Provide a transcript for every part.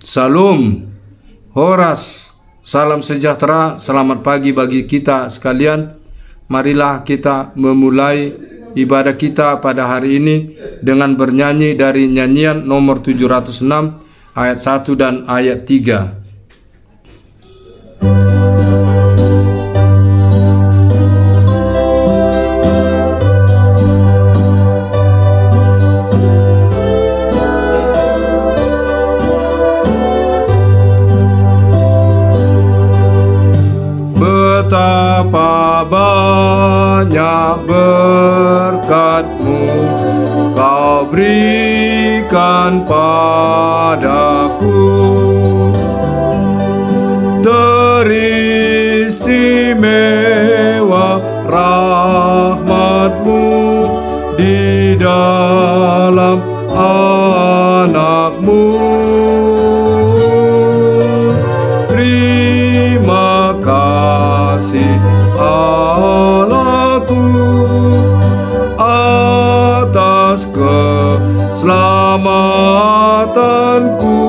Salam, Horas, salam sejahtera, selamat pagi bagi kita sekalian. Marilah kita memulai ibadah kita pada hari ini dengan bernyanyi dari nyanyian nomor 706 ayat 1 dan ayat 3. Betapa banyak berkat-Mu Kau berikan padaku, teristimewa rahmat-Mu di dalam anak-Mu. Terima kasih Allahku atas keselamatanku.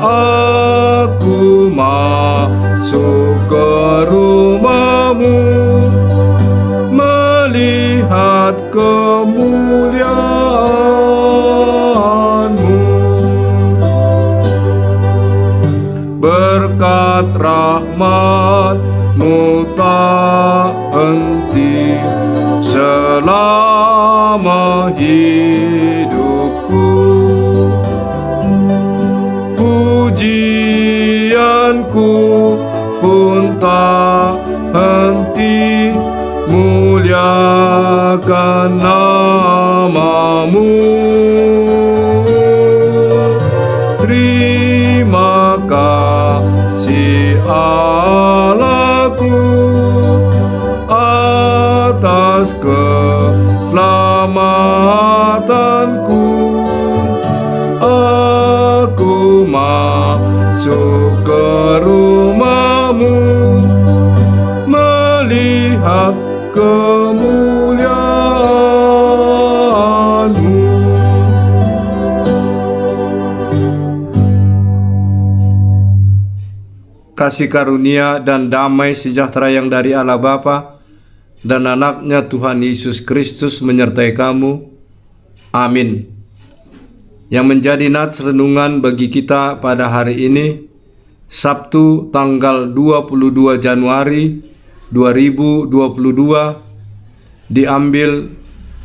Aku masuk ke rumah-Mu melihat kemuliaan-Mu. Berkat rahmat-Mu tak henti selama hidupku. Pujianku pun tak henti muliakan nama-Mu. Terima kasih Allahku atas keselamatanku. Aku masuk ke rumah-Mu melihat kemuliaan-Mu. Kasih karunia dan damai sejahtera yang dari Allah Bapa dan anaknya Tuhan Yesus Kristus menyertai kamu. Amin. Yang menjadi nats renungan bagi kita pada hari ini, Sabtu tanggal 22 Januari 2022, diambil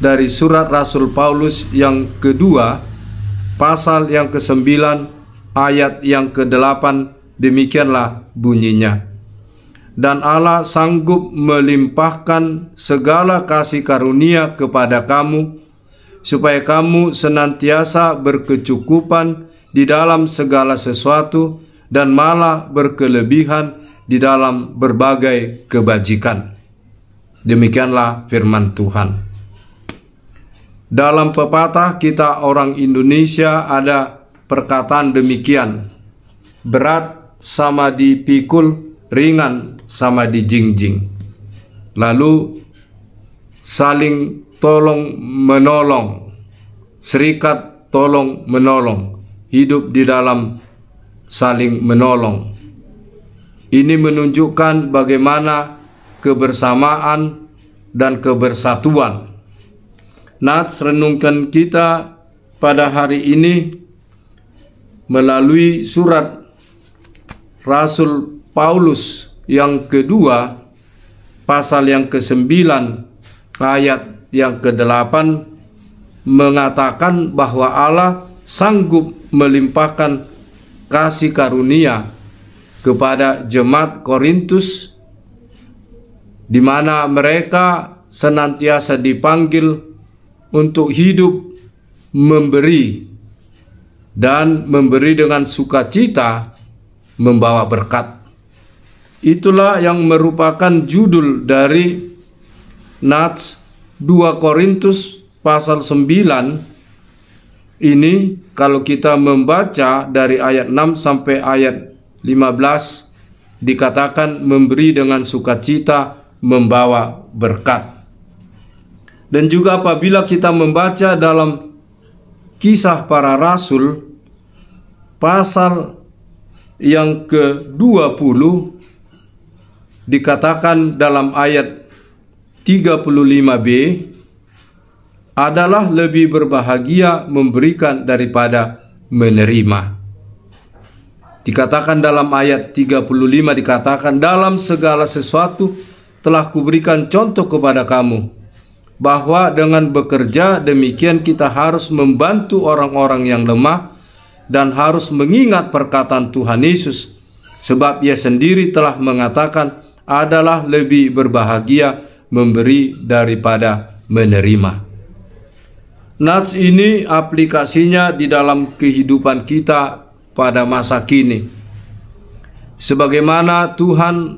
dari surat Rasul Paulus yang kedua, pasal yang ke-9, ayat yang ke-8. Demikianlah bunyinya. Dan Allah sanggup melimpahkan segala kasih karunia kepada kamu, supaya kamu senantiasa berkecukupan di dalam segala sesuatu, dan malah berkelebihan di dalam berbagai kebajikan. Demikianlah firman Tuhan. Dalam pepatah kita orang Indonesia ada perkataan demikian, berat sama dipikul, ringan sama dijingjing. Lalu saling tolong menolong, serikat tolong menolong, hidup di dalam saling menolong. Ini menunjukkan bagaimana kebersamaan dan kebersatuan. Nats renungkan kita pada hari ini melalui surat Rasul Paulus yang kedua, pasal yang ke-9, ayat yang ke-8, mengatakan bahwa Allah sanggup melimpahkan kasih karunia kepada jemaat Korintus, di mana mereka senantiasa dipanggil untuk hidup memberi, dan memberi dengan sukacita, membawa berkat. Itulah yang merupakan judul dari nats 2 Korintus pasal 9 ini. Kalau kita membaca dari ayat 6 sampai ayat 15, dikatakan memberi dengan sukacita, membawa berkat. Dan juga apabila kita membaca dalam Kisah Para Rasul pasal yang ke-20 dikatakan dalam ayat 35b, adalah lebih berbahagia memberikan daripada menerima. Dikatakan dalam ayat 35, dikatakan, dalam segala sesuatu telah kuberikan contoh kepada kamu, bahwa dengan bekerja demikian kita harus membantu orang-orang yang lemah dan harus mengingat perkataan Tuhan Yesus, sebab Ia sendiri telah mengatakan adalah lebih berbahagia memberi daripada menerima. Nats ini aplikasinya di dalam kehidupan kita pada masa kini. Sebagaimana Tuhan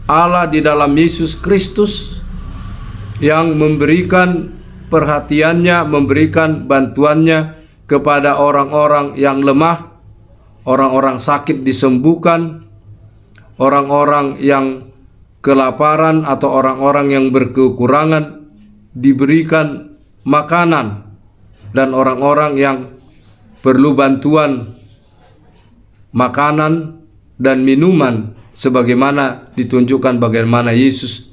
Allah di dalam Yesus Kristus yang memberikan perhatiannya, memberikan bantuannya kepada orang-orang yang lemah, orang-orang sakit disembuhkan, orang-orang yang kelaparan atau orang-orang yang berkekurangan diberikan makanan, dan orang-orang yang perlu bantuan makanan dan minuman, sebagaimana ditunjukkan bagaimana Yesus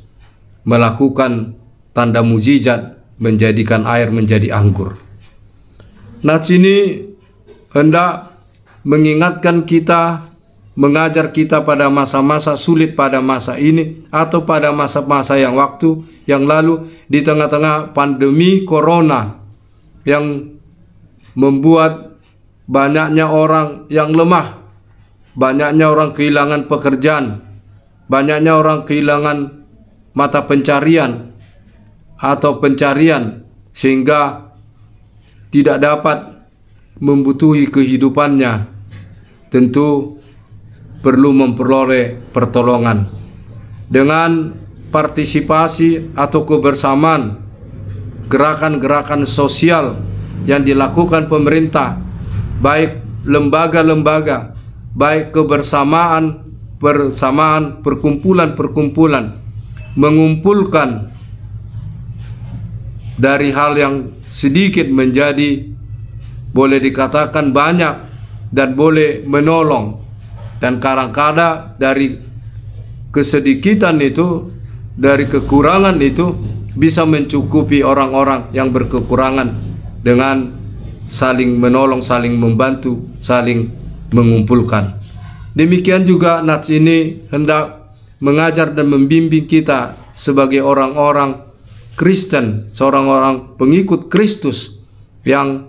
melakukan tanda mukjizat menjadikan air menjadi anggur. Nats ini hendak mengingatkan kita, mengajar kita pada masa-masa sulit pada masa ini atau pada masa-masa yang waktu yang lalu, di tengah-tengah pandemi corona yang membuat banyaknya orang yang lemah, banyaknya orang kehilangan pekerjaan, banyaknya orang kehilangan mata pencarian atau pencarian, sehingga tidak dapat membutuhi kehidupannya. Tentu perlu memperoleh pertolongan dengan partisipasi atau kebersamaan gerakan-gerakan sosial yang dilakukan pemerintah, baik lembaga-lembaga, baik kebersamaan, perkumpulan-perkumpulan, mengumpulkan dari hal yang sedikit menjadi boleh dikatakan banyak dan boleh menolong. Dan kadang-kadang dari kesedikitan itu, dari kekurangan itu, bisa mencukupi orang-orang yang berkekurangan dengan saling menolong, saling membantu, saling mengumpulkan. Demikian juga nats ini hendak mengajar dan membimbing kita sebagai orang-orang Kristen, seorang orang pengikut Kristus yang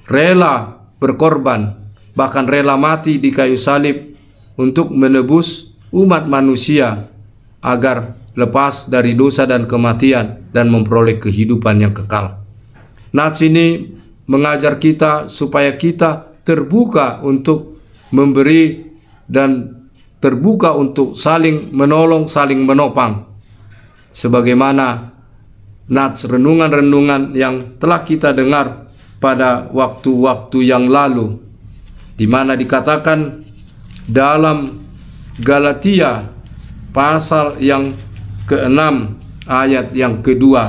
rela berkorban, bahkan rela mati di kayu salib untuk menebus umat manusia agar lepas dari dosa dan kematian dan memperoleh kehidupan yang kekal. Nats ini mengajar kita supaya kita terbuka untuk memberi dan terbuka untuk saling menolong, saling menopang. Sebagaimana nats renungan-renungan yang telah kita dengar pada waktu-waktu yang lalu, di mana dikatakan dalam Galatia pasal yang ke-6 ayat yang kedua,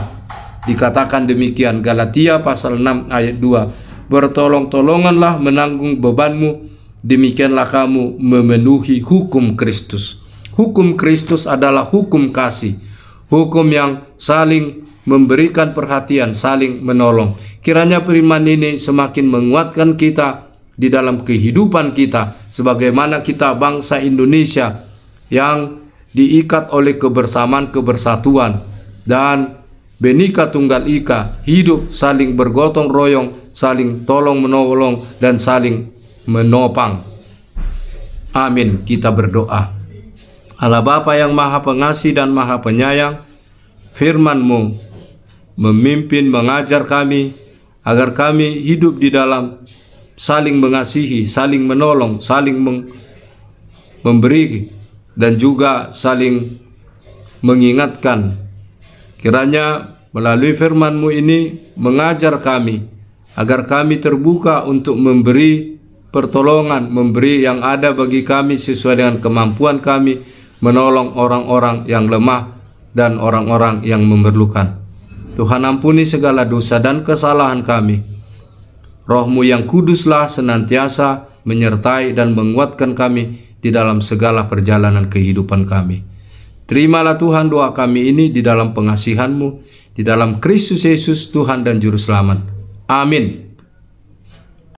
dikatakan demikian. Galatia pasal 6 ayat 2, bertolong-tolonganlah menanggung bebanmu, demikianlah kamu memenuhi hukum Kristus. Hukum Kristus adalah hukum kasih, hukum yang saling memberikan perhatian, saling menolong. Kiranya firman ini semakin menguatkan kita di dalam kehidupan kita, sebagaimana kita bangsa Indonesia yang diikat oleh kebersamaan, kebersatuan, dan Bhinneka Tunggal Ika, hidup saling bergotong royong, saling tolong menolong, dan saling menopang. Amin. Kita berdoa. Allah Bapa yang Maha Pengasih dan Maha Penyayang, firman-Mu memimpin, mengajar kami agar kami hidup di dalam saling mengasihi, saling menolong, saling memberi, dan juga saling mengingatkan. Kiranya melalui firman-Mu ini mengajar kami agar kami terbuka untuk memberi pertolongan, memberi yang ada bagi kami sesuai dengan kemampuan kami, menolong orang-orang yang lemah dan orang-orang yang memerlukan. Tuhan, ampuni segala dosa dan kesalahan kami. Roh-Mu yang kuduslah senantiasa menyertai dan menguatkan kami di dalam segala perjalanan kehidupan kami. Terimalah Tuhan doa kami ini di dalam pengasihan-Mu, di dalam Kristus Yesus Tuhan dan Juru Selamat. Amin.